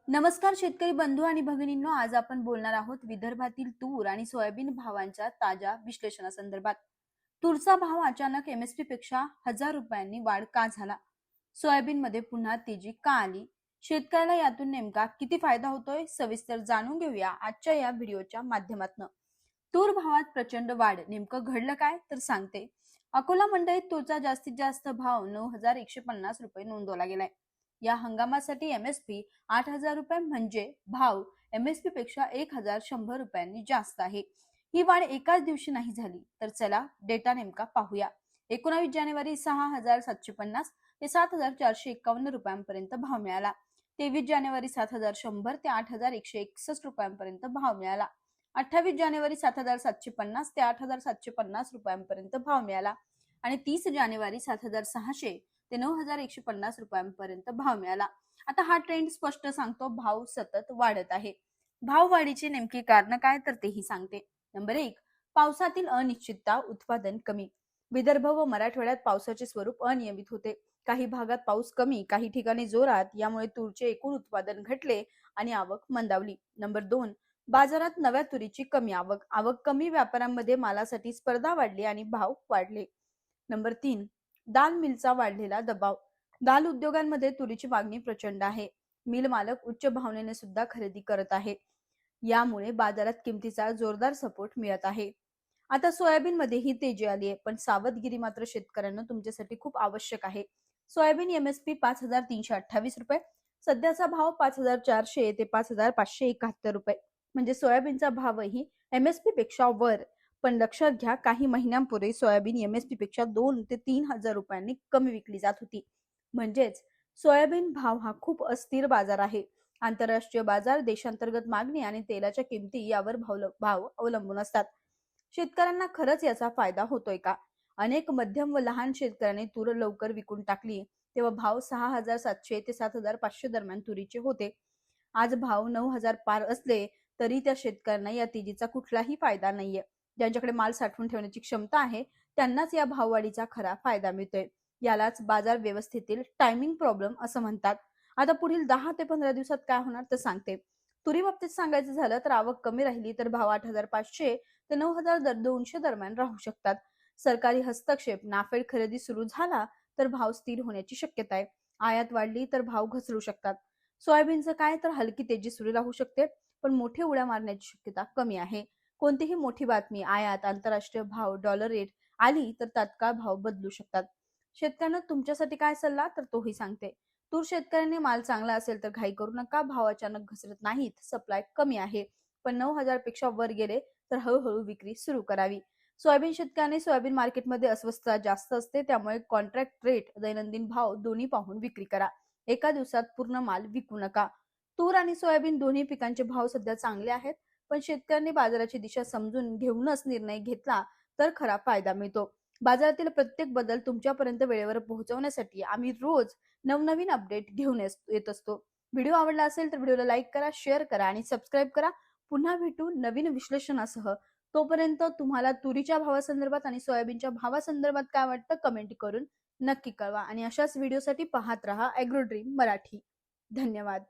नमस्कार शेतकरी बंधू आणि भगिनींनो, आज आपण बोलणार आहोत विदर्भातील तूर आणि सोयाबीन भावांच्या ताज्या विश्लेषणासंदर्भात। तूरचा भाव अचानक एमएसपी पेक्षा 1000 रुपयांनी वाढ का झाला? सोयाबीन मध्ये पुन्हा तेजी का आली? शेतकऱ्याला यातून नेमका किती फायदा होतोय, सविस्तर जाणून घेऊया आजच्या या व्हिडिओच्या माध्यमातून। तूर भावात प्रचंड वाढ, नेमकं घडलं काय तर सांगते। अकोला मंडईत तूरचा जास्तीत जास्त भाव 9150 रुपये नोंदवला गेलाय। या हंगामासाठी एमएसपी 8000 रुपये, म्हणजे भाव एमएसपी पेक्षा 1100 रुपयांनी जास्त आहे। ही वाढ एकाच दिवशी नाही झाली, तर चला डेटा नेमका पाहूया। 19 जानेवारी 6750 ते 7451 रुपयांपर्यंत भाव मिळाला। 23 जानेवारी 7100 ते 8161 रुपयांपर्यंत भाव मिळाला। 28 जानेवारी 7750 ते 8750 रुपयांपर्यंत भाव मिळाला आणि 30 जानेवारी 7600 ते 9150 रुपयांपर्यंत भाव मिळाला। आता हा ट्रेंड स्पष्ट सांगतो, भाव सतत वाढत आहे। भाव वाढीची नेमकी कारण काय तर तेही सांगते। नंबर 1, पावसातील अनिश्चितता, उत्पादन कमी। विदर्भ व मराठवाड्यात पावसाचे स्वरूप अनियमित होते। काही भागात पाऊस कमी, काही ठिकाणी जोरात, यामुळे तूरचे एकूण उत्पादन घटले आणि आवक मंदावली। नंबर 2, बाजारात नव्या तुरीची कमी आवक कमी, व्यापाऱ्यांमध्ये मालासाठी स्पर्धा वाढली आणि भाव वाढले। नंबर 3, दाल मिलचा वाढलेला दबाव। दाल उद्योगांमध्ये तुरीची मागणी प्रचंड आहे। मिल मालक उच्च भावनेने सुद्धा खरेदी करत आहे। यामुळे बाजारात किमतीचा जोरदार सपोर्ट मिळत आहे। आता सोयाबीन मध्ये ही तेजी आली आहे, पण सावधगिरी मात्र शेतकऱ्यांना तुमच्यासाठी खूप आवश्यक आहे। सोयाबीन एमएसपी 5328 रुपये, सध्याचा भाव 5400 ते 5571 रुपये, म्हणजे सोयाबीनचा भावही एमएसपी पेक्षा वर। पण लक्षात घ्या, काही महिन्यांपूर्वी सोयाबीन एमएसपी पेक्षा 2 ते 3000 रुपयांनी कमी विकली जात होती। म्हणजेच सोयाबीन भाव हा खूप अस्थिर बाजार आहे। आंतरराष्ट्रीय बाजार, देशांतर्गत मागणी आणि तेलाच्या किमती यावर भाव अवलंबून असतात। शेतकऱ्यांना खरंच याचा फायदा होतोय का? अनेक मध्यम व लहान शेतकऱ्यांनी तूर लवकर विकून टाकली, तेव्हा भाव 6700 ते 7500 दरम्यान तुरीचे होते। आज भाव 9000 पार असले तरी त्या शेतकऱ्यांना या तेजीचा कुठलाही फायदा नाहीये। ज्यांच्याकडे माल साठवून ठेवण्याची क्षमता आहे, त्यांनाच या भाववाढीचा खरा फायदा मिळतोय। यालाच बाजार व्यवस्थेतील टायमिंग प्रॉब्लेम असं म्हणतात। आता पुढील 10 ते 15 दिवसात काय होणार ते सांगते। तुरी बाबतीत सांगायचं झालं तर आवक कमी राहिली तर भाव 8500 ते 9200 दरम्यान राहू शकतात। सरकारी हस्तक्षेप, नाफेड खरेदी सुरू झाला तर भाव स्थिर होण्याची शक्यता आहे। आयात वाढली तर भाव घसरू शकतात। सोयाबीनचं काय तर हलकी तेजी सुरू राहू शकते, पण मोठी उड्या मारण्याची शक्यता कमी आहे। कोणतीही मोठी बातमी, आयात, आंतरराष्ट्रीय भाव, डॉलर रेट आली तर तात्काळ भाव बदलू शकतात। शेतकऱ्यांना तुमच्यासाठी काय सल्ला तर तोही सांगते। तूर शेतकऱ्यांनी माल चांगला असेल तर घाई करू नका, भाव अचानक घसरत नाहीत, सप्लाय कमी आहे। पण 9000 पेक्षा वर गेले तर हळूहळू विक्री सुरू करावी। सोयाबीन शेतकऱ्यांनी सोयाबीन मार्केटमध्ये अस्वस्थता जास्त असते, त्यामुळे कॉन्ट्रॅक्ट रेट, दैनंदिन भाव दोन्ही पाहून विक्री करा। एका दिवसात पूर्ण माल विकू नका। तूर आणि सोयाबीन दोन्ही पिकांचे भाव सध्या चांगले आहेत, पण शेतकऱ्यांनी बाजाराची दिशा समजून घेऊनच निर्णय घेतला तर खरा फायदा मिळतो। बाजारातील प्रत्येक बदल तुमच्यापर्यंत वेळेवर पोहोचवण्यासाठी आम्ही रोज नवनवीन अपडेट घेऊन येत असतो। व्हिडिओ आवडला असेल तर व्हिडिओला लाईक करा, शेअर करा आणि सबस्क्राईब करा। पुन्हा भेटू नवीन विश्लेषणासह। तोपर्यंत तुम्हाला तुरीच्या भावासंदर्भात आणि सोयाबीनच्या भावासंदर्भात काय वाटतं कमेंट करून नक्की कळवा आणि अशाच व्हिडिओसाठी पाहत रहा ॲग्रो ड्रीम मराठी। धन्यवाद।